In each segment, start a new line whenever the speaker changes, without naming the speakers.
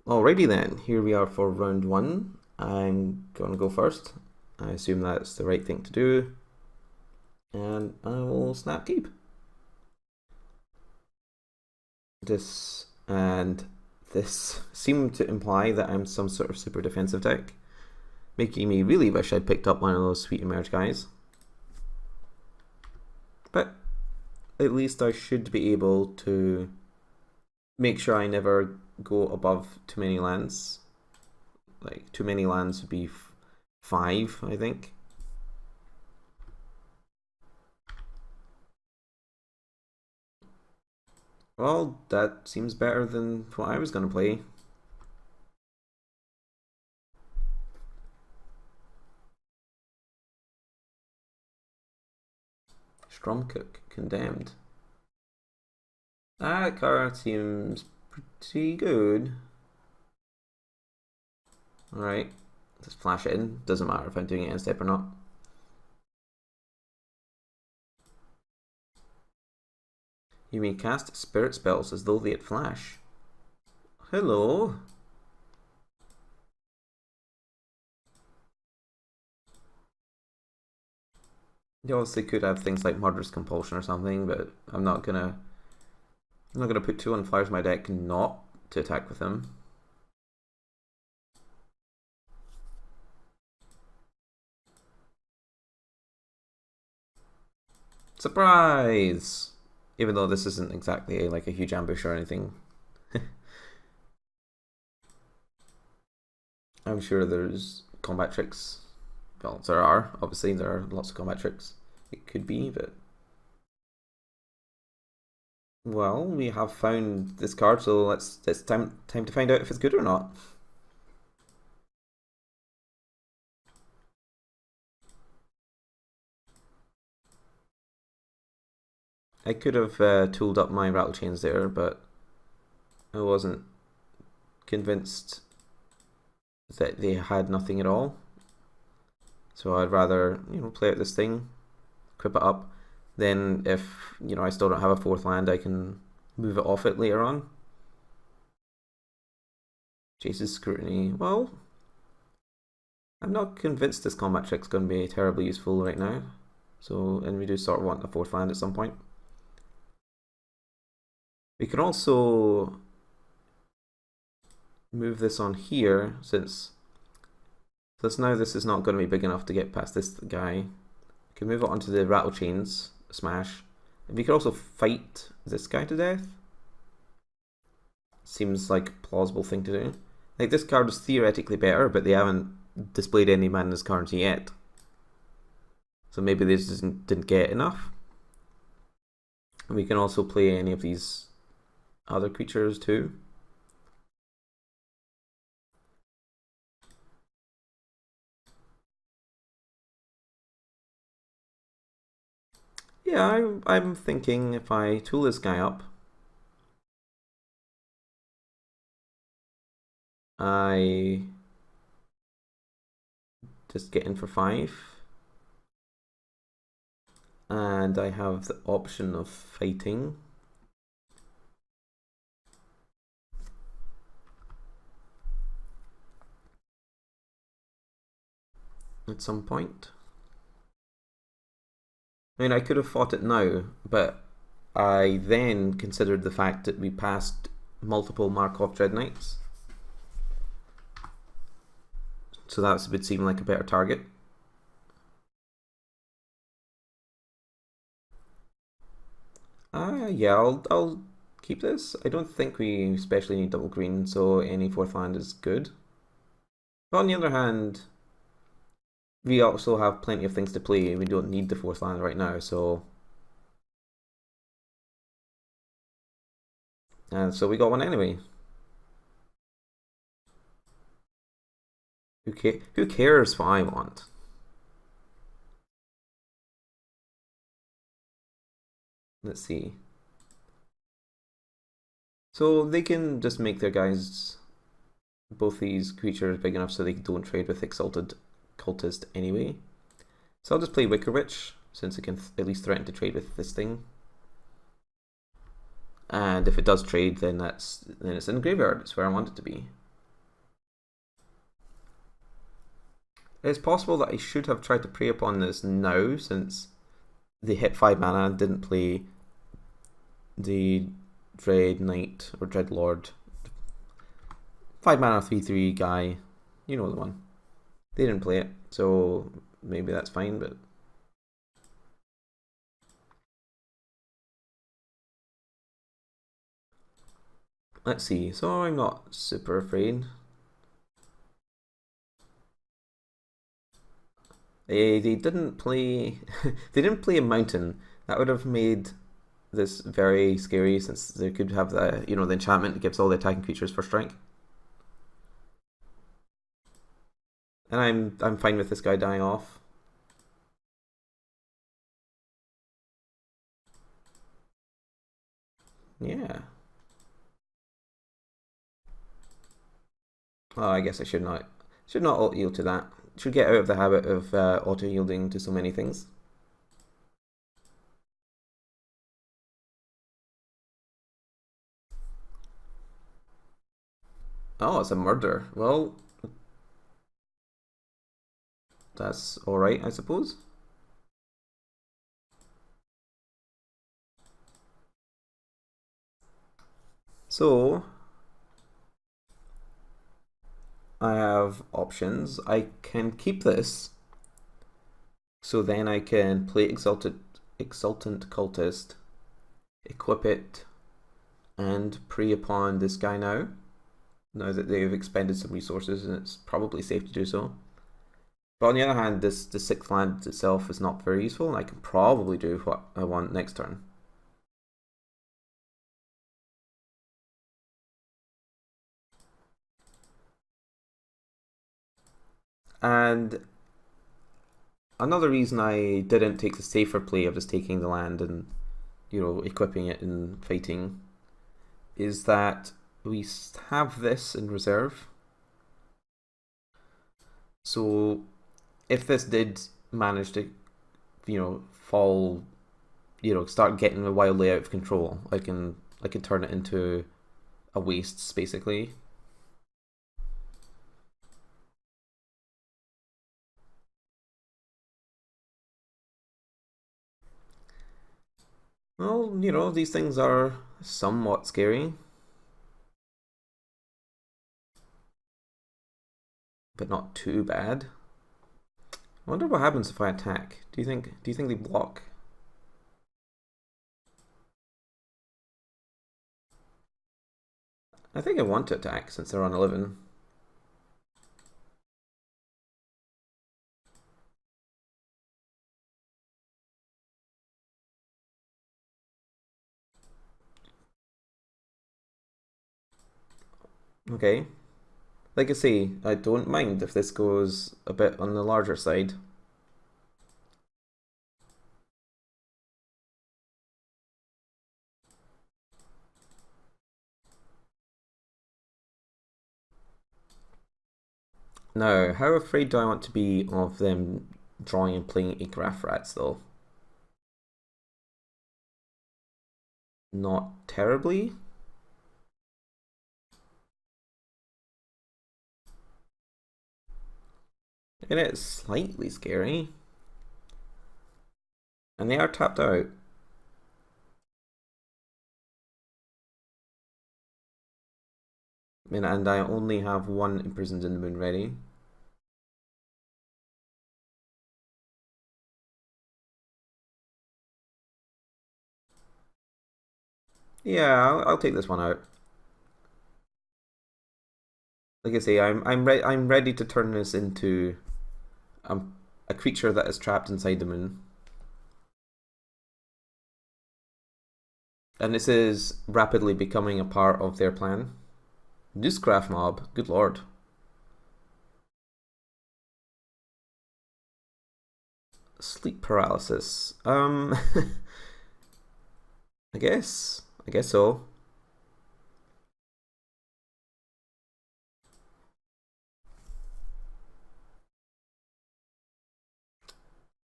Alrighty then, here we are for round one. I'm going to go first. I assume that's the right thing to do. And I will snap keep. This and this seem to imply that I'm some sort of super defensive deck, making me really wish I'd picked up one of those sweet emerge guys. But at least I should be able to make sure I never go above too many lands. Like, too many lands would be 5, I think. Well, that seems better than what I was going to play. Stromcook, Condemned. That card seems pretty good. Alright, just flash it in. Doesn't matter if I'm doing it in step or not. You may cast spirit spells as though they had flash. Hello. You obviously could have things like Murderous Compulsion or something, but I'm not gonna put 2 on flyers in my deck not to attack with them. Surprise! Even though this isn't exactly like a huge ambush or anything. I'm sure there's combat tricks. Well, there are. Obviously, there are lots of combat tricks. It could be, but... Well, we have found this card, so it's time to find out if it's good or not. I could have tooled up my rattle chains there, but I wasn't convinced that they had nothing at all. So I'd rather, play out this thing, equip it up. Then if, I still don't have a 4th land, I can move it off it later on. Jace's Scrutiny. Well, I'm not convinced this combat trick's going to be terribly useful right now. So, and we do sort of want a 4th land at some point. We can also move this on here, since now this is not going to be big enough to get past this guy. We can move it onto the rattle chains, smash. And we could also fight this guy to death. Seems like a plausible thing to do. Like, this card is theoretically better, but they haven't displayed any madness cards yet. So maybe they just didn't get enough. And we can also play any of these other creatures too. Yeah, I'm thinking if I tool this guy up, I just get in for 5. And I have the option of fighting. At some point. I mean, I could have fought it now, but I then considered the fact that we passed multiple Markov Dread Knights. So that would seem like a better target. Yeah, I'll keep this. I don't think we especially need double green, so any 4th land is good. But on the other hand, we also have plenty of things to play. We don't need the 4th land right now, so... And so we got one anyway. Who cares what I want? Let's see. So they can just make their guys, both these creatures, big enough so they don't trade with Exalted Cultist anyway. So I'll just play Wicker Witch, since it can at least threaten to trade with this thing. And if it does trade, then it's in the graveyard. It's where I want it to be. It's possible that I should have tried to prey upon this now, since they hit 5 mana and didn't play the Dread Knight or Dread Lord. 5 mana 3/3 guy. You know the one. They didn't play it, so maybe that's fine, but let's see. So I'm not super afraid. They didn't play they didn't play a mountain. That would have made this very scary, since they could have the the enchantment that gives all the attacking creatures first strike. And I'm fine with this guy dying off. Yeah. Oh, I guess I should not auto yield to that. Should get out of the habit of auto yielding to so many things. Oh, it's a murder. Well, that's alright, I suppose. So, I have options. I can keep this, so then I can play Exultant Cultist, equip it, and prey upon this guy now that they've expended some resources, and it's probably safe to do so. But on the other hand, the 6th land itself is not very useful, and I can probably do what I want next turn. And another reason I didn't take the safer play of just taking the land and equipping it and fighting is that we have this in reserve. So if this did manage to fall, start getting wildly out of control, I can turn it into a waste, basically. Well, these things are somewhat scary, but not too bad. I wonder what happens if I attack. Do you think they block? I think I want to attack since they're on 11. Okay. Like I say, I don't mind if this goes a bit on the larger side. Now, how afraid do I want to be of them drawing and playing a Graph Rats, though? Not terribly. It is slightly scary. And they are tapped out. And I only have one Imprisoned in the Moon ready. Yeah, I'll take this one out. Like I say, I'm ready to turn this into a creature that is trapped inside the moon. And this is rapidly becoming a part of their plan. Newscraft mob, good lord. Sleep paralysis. I guess so.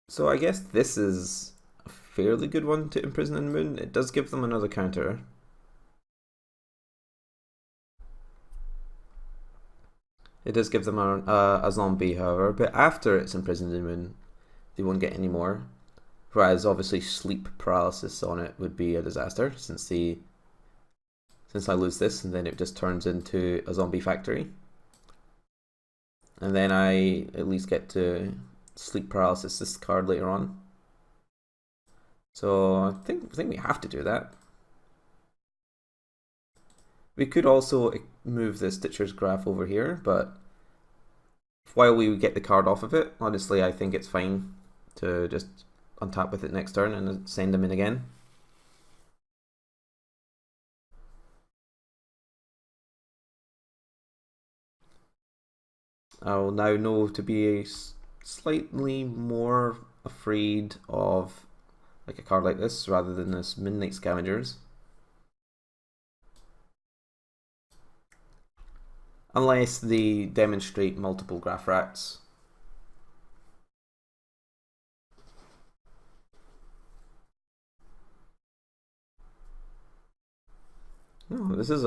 So I guess this is a fairly good one to imprison in the moon. It does give them another counter. It does give them a zombie, however, but after it's imprisoned in Moon, they won't get any more. Whereas obviously sleep paralysis on it would be a disaster, since I lose this and then it just turns into a zombie factory. And then I at least get to sleep paralysis this card later on. So I think we have to do that. We could also move the Stitcher's Graph over here, but while we get the card off of it, honestly I think it's fine to just untap with it next turn and send them in again. I'll now know to be slightly more afraid of like a card like this rather than this Midnight Scavengers. Unless they demonstrate multiple Graph Rats. Oh, this is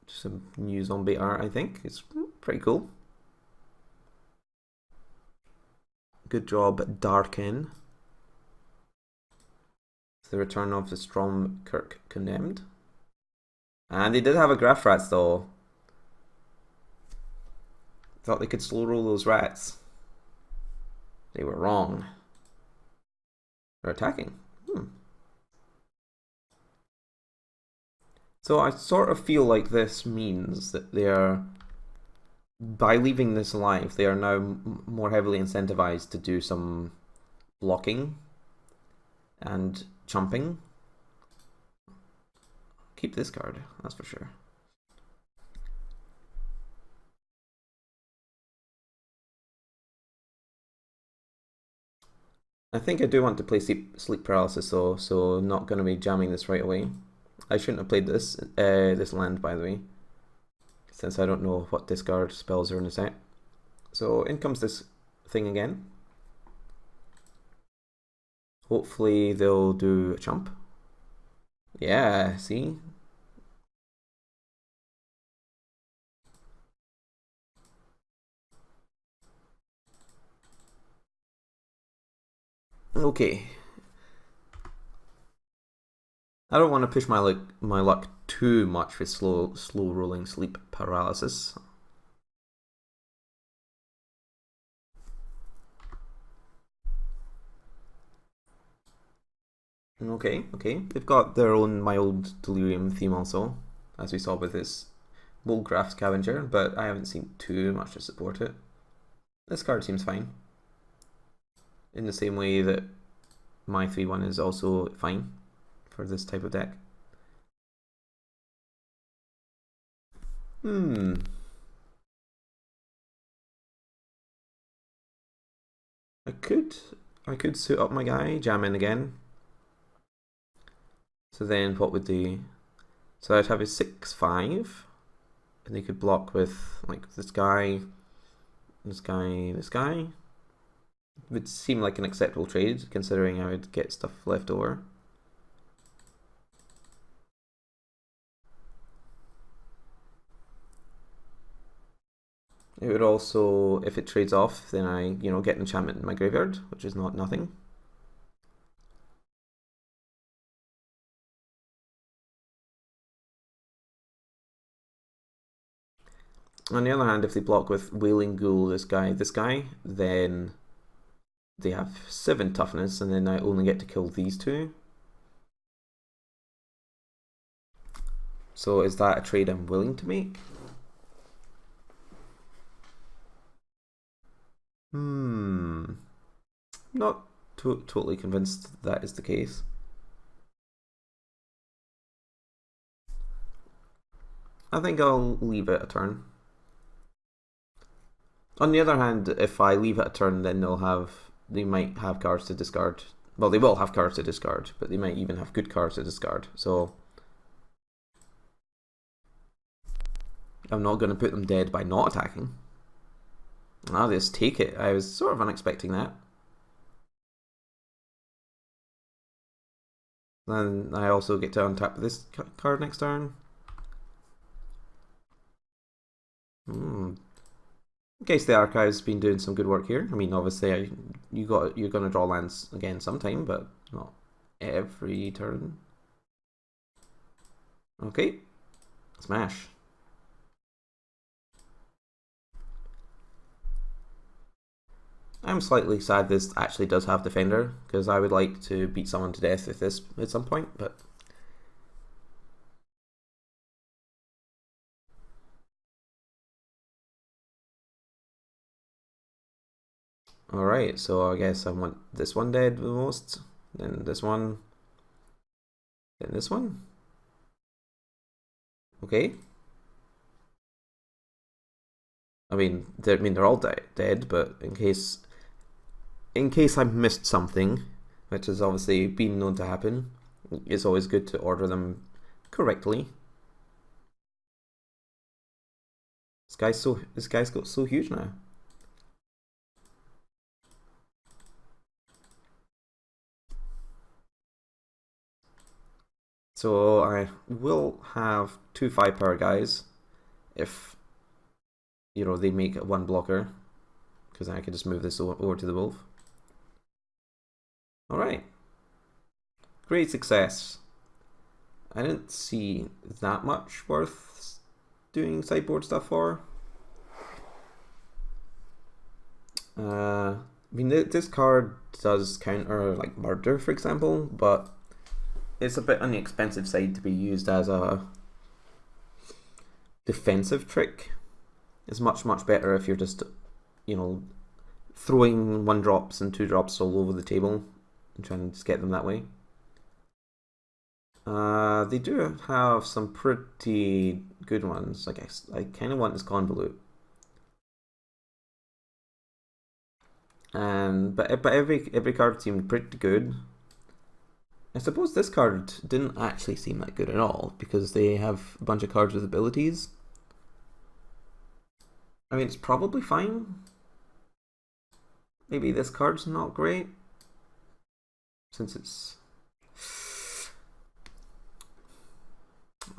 just a new zombie art, I think. It's pretty cool. Good job, Darken. It's the return of the Stromkirk Condemned. And they did have a Graph Rats though. Thought they could slow roll those rats. They were wrong. They're attacking. So I sort of feel like this means that they are, by leaving this alive, they are now more heavily incentivized to do some blocking and chumping. Keep this card, that's for sure. I think I do want to play sleep paralysis though, so not going to be jamming this right away. I shouldn't have played this this land, by the way, since I don't know what discard spells are in the set. So in comes this thing again. Hopefully they'll do a chump. Yeah, see? Okay. I don't want to push my luck too much with slow rolling sleep paralysis. Okay. They've got their own mild delirium theme also, as we saw with this Bullcraft Scavenger, but I haven't seen too much to support it. This card seems fine. In the same way that my 3/1 is also fine for this type of deck. I could suit up my guy, jam in again. So then what would they... So I'd have a 6/5, and they could block with like this guy, this guy, this guy. It would seem like an acceptable trade considering I would get stuff left over. It would also, if it trades off, then I, get an enchantment in my graveyard, which is not nothing. On the other hand, if they block with Wailing Ghoul, this guy, then they have 7 toughness, and then I only get to kill these two. So is that a trade I'm willing to make? Not totally convinced that is the case. I think I'll leave it a turn. On the other hand, if I leave it a turn, then they might have cards to discard. Well, they will have cards to discard, but they might even have good cards to discard. So I'm not going to put them dead by not attacking. I'll just take it. I was sort of unexpecting that. Then I also get to untap this card next turn. In case the archive's been doing some good work here. I mean, obviously, you're gonna draw lands again sometime, but not every turn. Okay, smash. I'm slightly sad this actually does have Defender, because I would like to beat someone to death with this at some point, but... Alright, so I guess I want this one dead the most, then this one, then this one. Okay. I mean, they're all dead, but in case I've missed something, which has obviously been known to happen, it's always good to order them correctly. This guy's got so huge now. So I will have 2 5-power guys if, you know, they make one blocker, because then I can just move this over to the wolf. Alright. Great success. I didn't see that much worth doing sideboard stuff for. I mean, this card does counter like murder, for example, but it's a bit on the expensive side to be used as a defensive trick. It's much better if you're just, you know, throwing 1-drops and 2-drops all over the table and trying to just get them that way. They do have some pretty good ones. I guess I kind of want this Convolute. But every card seemed pretty good. I suppose this card didn't actually seem that good at all, because they have a bunch of cards with abilities. I mean, it's probably fine. Maybe this card's not great, since it's...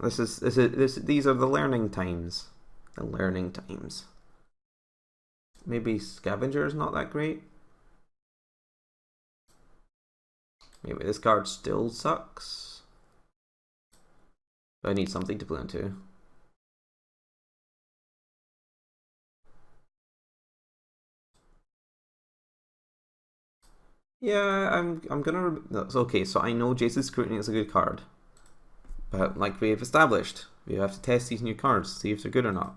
These are the learning times. The learning times. Maybe Scavenger is not that great. Maybe this card still sucks. But I need something to play into. Yeah, I'm gonna... Okay, so I know Jace's Scrutiny is a good card. But like we've established, we have to test these new cards, see if they're good or not.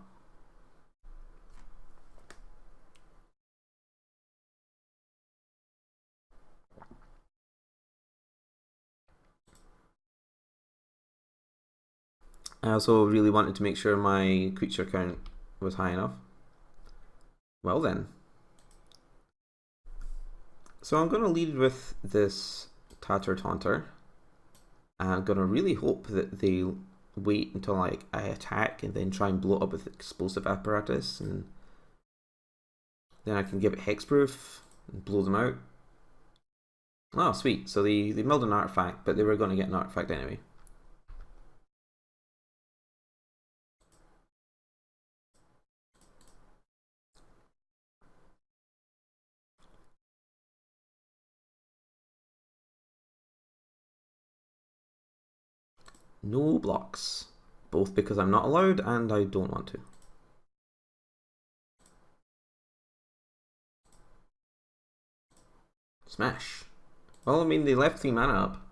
I also really wanted to make sure my creature count was high enough. Well then. So I'm going to lead with this Tatter Taunter. And I'm going to really hope that they wait until like I attack and then try and blow it up with explosive apparatus, and then I can give it hexproof and blow them out. Oh, sweet. So they milled an artifact, but they were going to get an artifact anyway. No blocks. Both because I'm not allowed and I don't want to. Smash. Well, I mean, they left 3 mana up.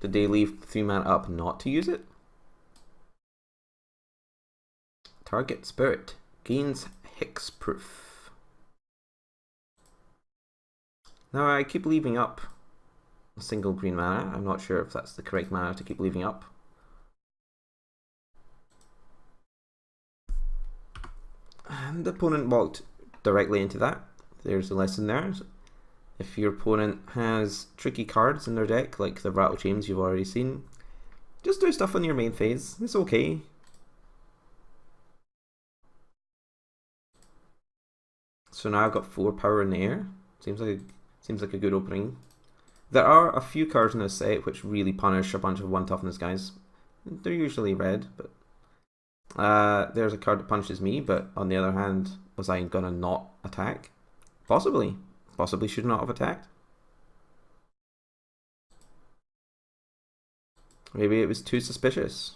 Did they leave 3 mana up not to use it? Target spirit gains hexproof. Now I keep leaving up a single green mana. I'm not sure if that's the correct mana to keep leaving up. And the opponent walked directly into that. There's a lesson there. If your opponent has tricky cards in their deck, like the Rattle Chains you've already seen, just do stuff on your main phase. It's okay. So now I've got 4 power in the air. Seems like a good opening. There are a few cards in this set which really punish a bunch of 1 toughness guys. They're usually red, but There's a card that punches me, but on the other hand, was I gonna not attack? Possibly. Possibly should not have attacked. Maybe it was too suspicious.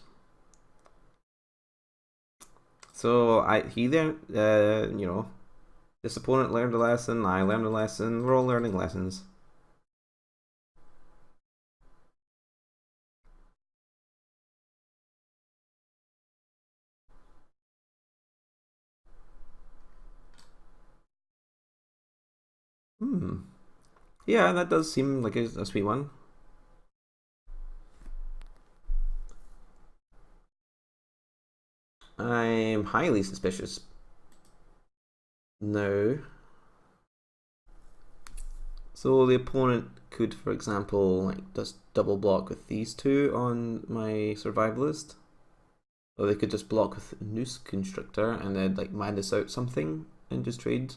So he then, this opponent learned a lesson, I learned a lesson, we're all learning lessons. Yeah, that does seem like a sweet one. I'm highly suspicious. No. So the opponent could, for example, like just double block with these two on my survivalist. Or they could just block with Noose Constructor and then like minus out something and just trade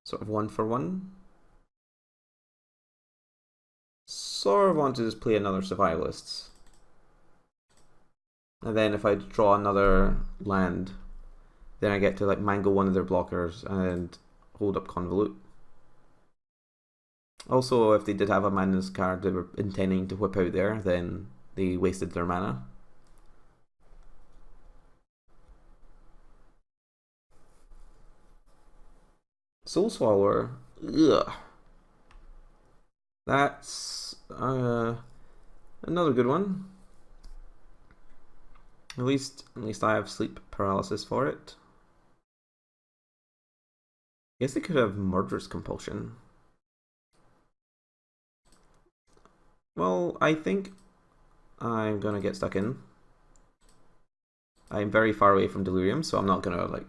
sort of 1-for-1. Sort of want to just play another survivalist. And then if I draw another land, then I get to like mangle one of their blockers and hold up Convolute. Also, if they did have a madness card they were intending to whip out there, then they wasted their mana. Soul Swallower. Ugh. That's another good one. At least I have sleep paralysis for it. Guess they could have Murderous Compulsion. Well, I think I'm gonna get stuck in. I'm very far away from Delirium, so I'm not gonna like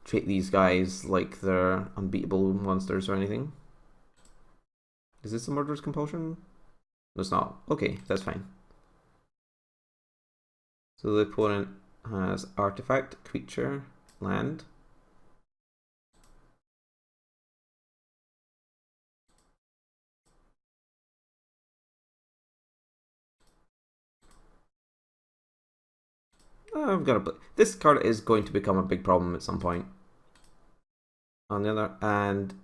treat these guys like they're unbeatable monsters or anything. Is this a Murderous Compulsion? No, it's not. Okay, that's fine. So the opponent has Artifact, Creature, Land. I've got to. This card is going to become a big problem at some point. On the other, and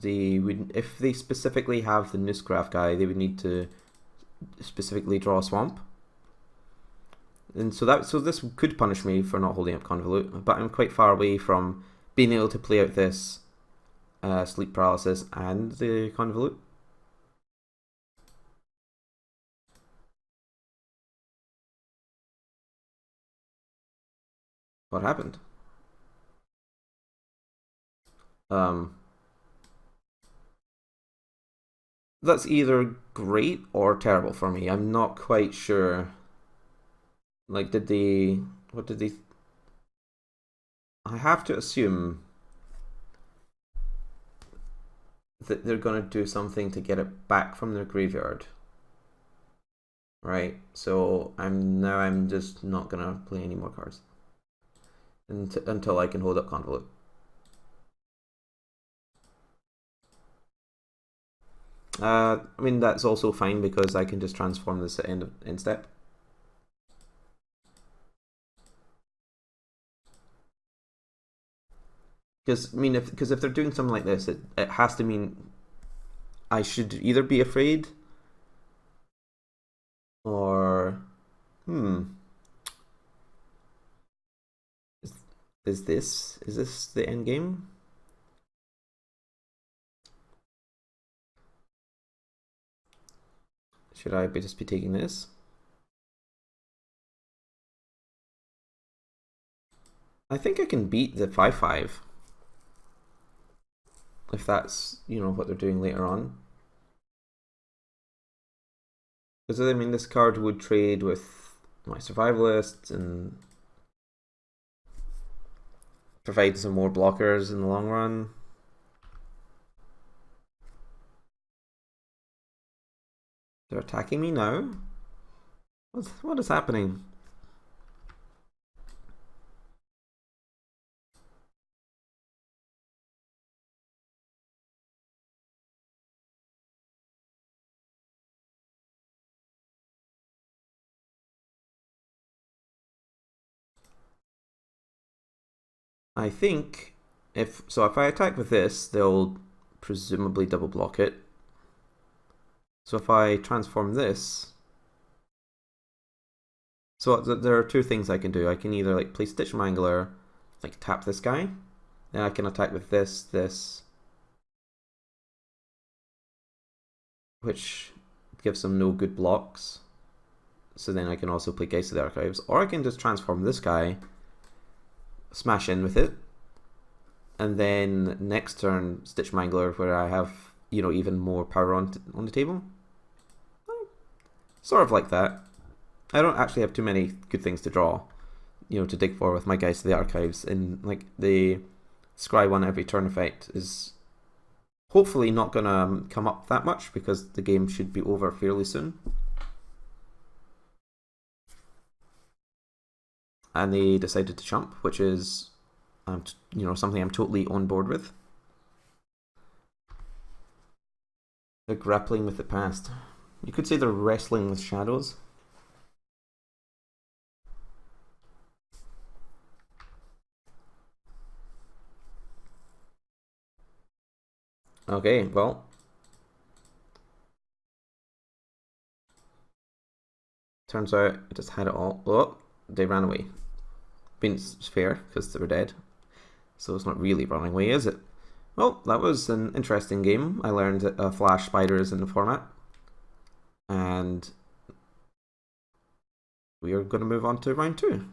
if they specifically have the Newscraft guy, they would need to specifically draw a swamp. And so this could punish me for not holding up Convolute, but I'm quite far away from being able to play out this sleep paralysis and the Convolute. What happened? That's either great or terrible for me. I'm not quite sure. Like, what did they? I have to assume that they're gonna do something to get it back from their graveyard, right? So I'm just not gonna play any more cards until I can hold up Convolute. I mean that's also fine because I can just transform this at end step. Because I mean, if they're doing something like this, it has to mean I should either be afraid or is this the end game? Should I just be taking this? I think I can beat the 5/5 if that's what they're doing later on. Because I mean, this card would trade with my survivalist and provide some more blockers in the long run. They're attacking me now? What is happening? I think if I attack with this, they'll presumably double block it. So if I transform this, so there are two things I can do. I can either like play Stitch Mangler, like tap this guy, then I can attack with this, which gives them no good blocks. So then I can also play Geist of the Archives, or I can just transform this guy, smash in with it, and then next turn Stitch Mangler, where I have, you know, even more power on the table. Sort of like that. I don't actually have too many good things to draw, you know, to dig for with my Geist of the Archives, and like the scry one every turn effect is hopefully not gonna come up that much because the game should be over fairly soon. And they decided to chump, which is, you know, something I'm totally on board with. They're grappling with the past. You could say they're wrestling with shadows. Okay, well. Turns out I just had it all. Oh, they ran away. It's fair, because they were dead. So it's not really running away, is it? Well, that was an interesting game. I learned that Flash Spiders in the format. And we are going to move on to round 2.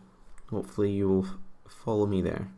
Hopefully you will follow me there.